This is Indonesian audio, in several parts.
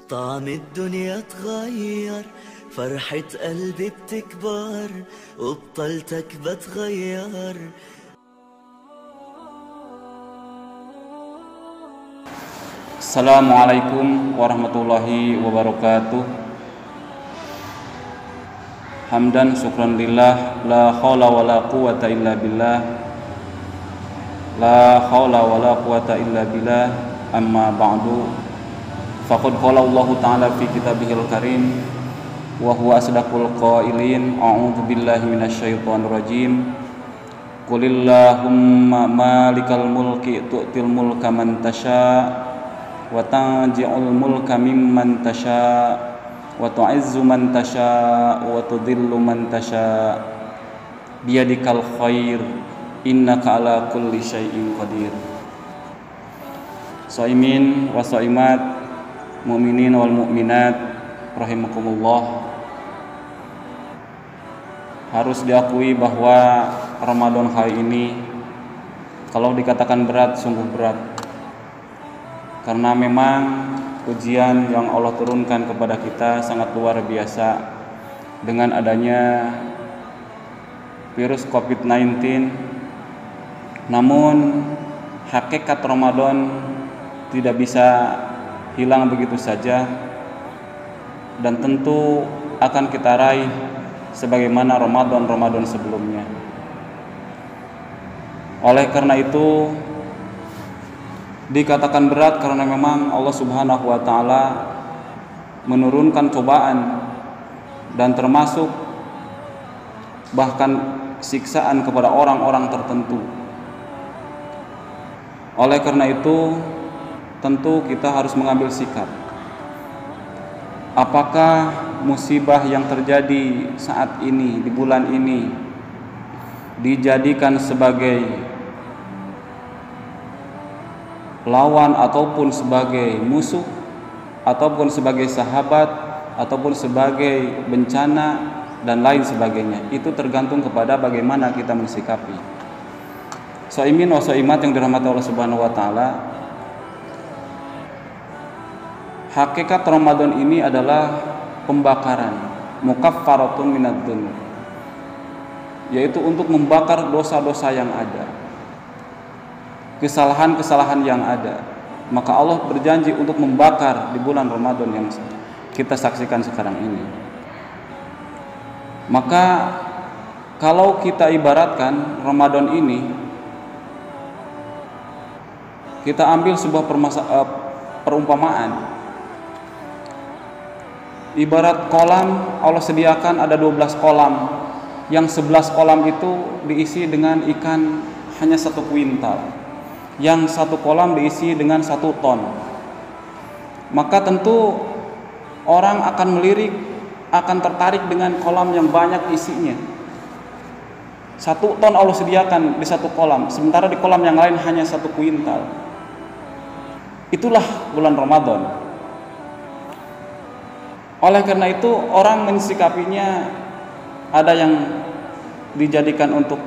طعم الدنيا اتغير، فرحة قلبي بتكبر وبطلتك بتغير. Assalamualaikum warahmatullahi wabarakatuh. Hamdan syukran lillah, la haula wala quwata illa billah, la haula wala quwata illa billah. Amma ba'du, faqad qala Allah ta'ala fi kitabihil karim wa huwa asdaqul qailin. A'udzu billahi minasyaitonir rajim. Qulillahumma malikal mulki tu'til mulka man tasya wa tanzi'ul mulka mimman tasya wa tu'izzu man tasya wa tudhillu man tasya biyadikal khair innaka ala kulli syai'in qadir. Shaimin wa shaimat, mu'minin wal mu'minat rahimakumullah. Harus diakui bahwa Ramadan hari ini kalau dikatakan berat, sungguh berat. Karena memang ujian yang Allah turunkan kepada kita sangat luar biasa. Dengan adanya virus COVID-19, namun hakikat Ramadan tidak bisa hilang begitu saja, dan tentu akan kita raih sebagaimana Ramadan sebelumnya. Oleh karena itu dikatakan berat karena memang Allah Subhanahu wa ta'ala menurunkan cobaan dan termasuk bahkan siksaan kepada orang-orang tertentu. Oleh karena itu tentu kita harus mengambil sikap. Apakah musibah yang terjadi saat ini di bulan ini dijadikan sebagai lawan ataupun sebagai musuh, ataupun sebagai sahabat, ataupun sebagai bencana dan lain sebagainya? Itu tergantung kepada bagaimana kita mensikapi. Shaimin wa shaimat yang dirahmati Allah Subhanahu wa ta'ala, hakikat Ramadan ini adalah pembakaran, mukaffaratun minad dzunub, yaitu untuk membakar dosa-dosa yang ada, kesalahan-kesalahan yang ada. Maka Allah berjanji untuk membakar di bulan Ramadan yang kita saksikan sekarang ini. Maka kalau kita ibaratkan Ramadan ini, kita ambil sebuah perumpamaan. Ibarat kolam, Allah sediakan ada 12 kolam, yang 11 kolam itu diisi dengan ikan hanya 1 kuintal, yang 1 kolam diisi dengan 1 ton. Maka tentu orang akan melirik, akan tertarik dengan kolam yang banyak isinya. 1 ton Allah sediakan di 1 kolam, sementara di kolam yang lain hanya 1 kuintal. Itulah bulan Ramadan. Oleh karena itu orang mensikapinya, ada yang dijadikan untuk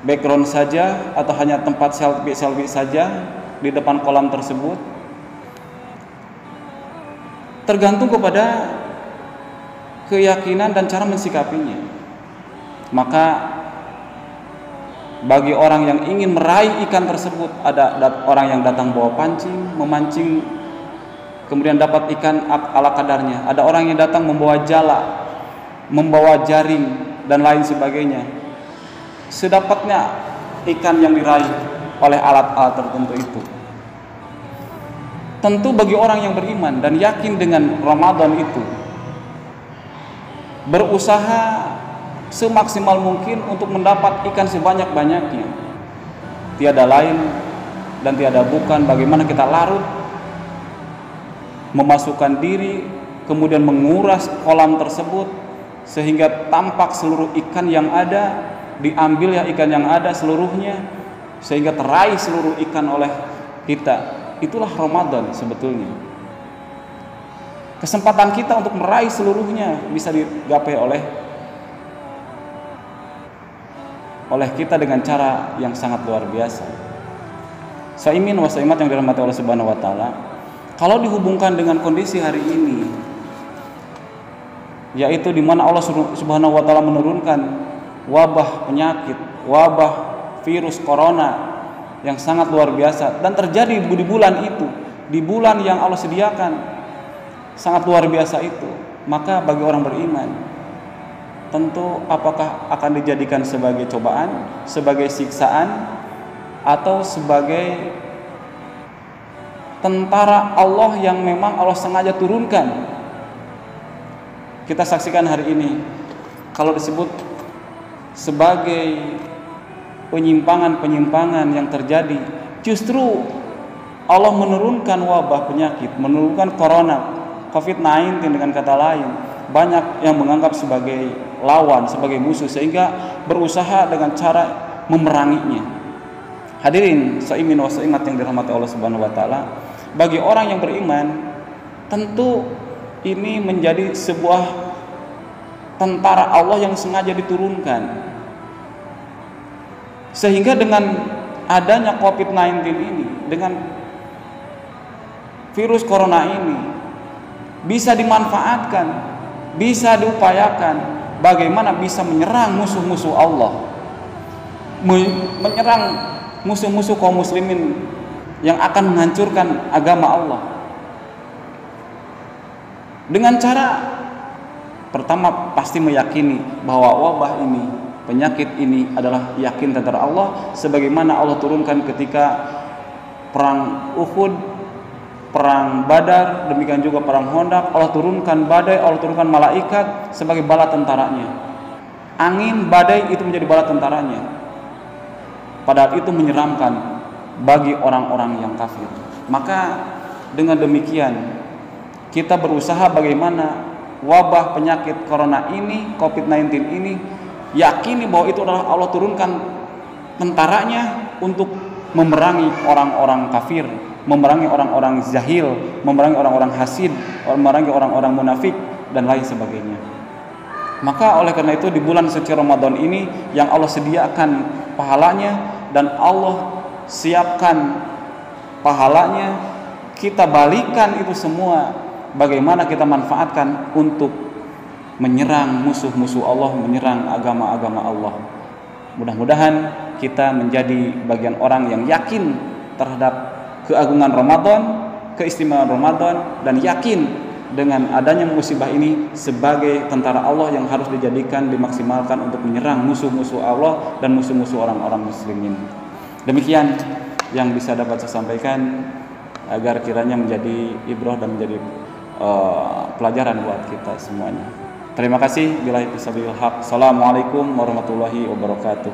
background saja atau hanya tempat selfie saja di depan kolam tersebut. Tergantung kepada keyakinan dan cara mensikapinya. Maka bagi orang yang ingin meraih ikan tersebut, ada orang yang datang bawa pancing, memancing, kemudian dapat ikan ala kadarnya. Ada orang yang datang membawa jala, membawa jaring dan lain sebagainya, sedapatnya ikan yang diraih oleh alat-alat tertentu itu. Tentu bagi orang yang beriman dan yakin dengan Ramadan itu, berusaha semaksimal mungkin untuk mendapat ikan sebanyak-banyaknya. Tiada lain dan tiada bukan bagaimana kita larut memasukkan diri, kemudian menguras kolam tersebut sehingga tampak seluruh ikan yang ada, diambil ya ikan yang ada seluruhnya, sehingga teraih seluruh ikan oleh kita. Itulah Ramadan sebetulnya. Kesempatan kita untuk meraih seluruhnya bisa digapai oleh kita dengan cara yang sangat luar biasa. Shaimin wa shaimat yang dirahmati Allah Subhanahu wa ta'ala, Kalau dihubungkan dengan kondisi hari ini, yaitu di mana Allah Subhanahu wa taala menurunkan wabah penyakit, wabah virus corona yang sangat luar biasa, dan terjadi di bulan itu, di bulan yang Allah sediakan sangat luar biasa itu, maka bagi orang beriman tentu apakah akan dijadikan sebagai cobaan, sebagai siksaan, atau sebagai tentara Allah yang memang Allah sengaja turunkan. Kita saksikan hari ini, kalau disebut sebagai penyimpangan-penyimpangan yang terjadi, justru Allah menurunkan wabah penyakit, menurunkan corona, COVID-19 dengan kata lain. Banyak yang menganggap sebagai lawan, sebagai musuh, sehingga berusaha dengan cara memeranginya. Hadirin seimin wa seimat yang dirahmati Allah Subhanahu wa taala, bagi orang yang beriman tentu ini menjadi sebuah tentara Allah yang sengaja diturunkan, sehingga dengan adanya COVID-19 ini, dengan virus corona ini, bisa dimanfaatkan, bisa diupayakan bagaimana bisa menyerang musuh-musuh Allah, menyerang musuh-musuh kaum muslimin yang akan menghancurkan agama Allah. Dengan cara pertama, pasti meyakini bahwa wabah ini, penyakit ini adalah yakin tentara Allah, sebagaimana Allah turunkan ketika perang Uhud, perang Badar, demikian juga perang Khandaq. Allah turunkan badai, Allah turunkan malaikat sebagai bala tentaranya. Angin badai itu menjadi bala tentaranya, padahal itu menyeramkan bagi orang-orang yang kafir. Maka dengan demikian kita berusaha bagaimana wabah penyakit corona ini, COVID-19 ini, yakini bahwa itu adalah Allah turunkan tentaranya untuk memerangi orang-orang kafir, memerangi orang-orang jahil, memerangi orang-orang hasid, memerangi orang-orang munafik, dan lain sebagainya. Maka oleh karena itu di bulan suci Ramadan ini yang Allah sediakan pahalanya dan Allah siapkan pahalanya, kita balikan itu semua, bagaimana kita manfaatkan untuk menyerang musuh-musuh Allah, menyerang agama-agama Allah. Mudah-mudahan kita menjadi bagian orang yang yakin terhadap keagungan Ramadan, keistimewaan Ramadan, dan yakin dengan adanya musibah ini sebagai tentara Allah yang harus dijadikan, dimaksimalkan untuk menyerang musuh-musuh Allah dan musuh-musuh orang-orang muslimin. Demikian yang bisa dapat saya sampaikan, agar kiranya menjadi ibrah dan menjadi pelajaran buat kita semuanya. Terima kasih. Billahi taufiq wal haq. Assalamualaikum warahmatullahi wabarakatuh.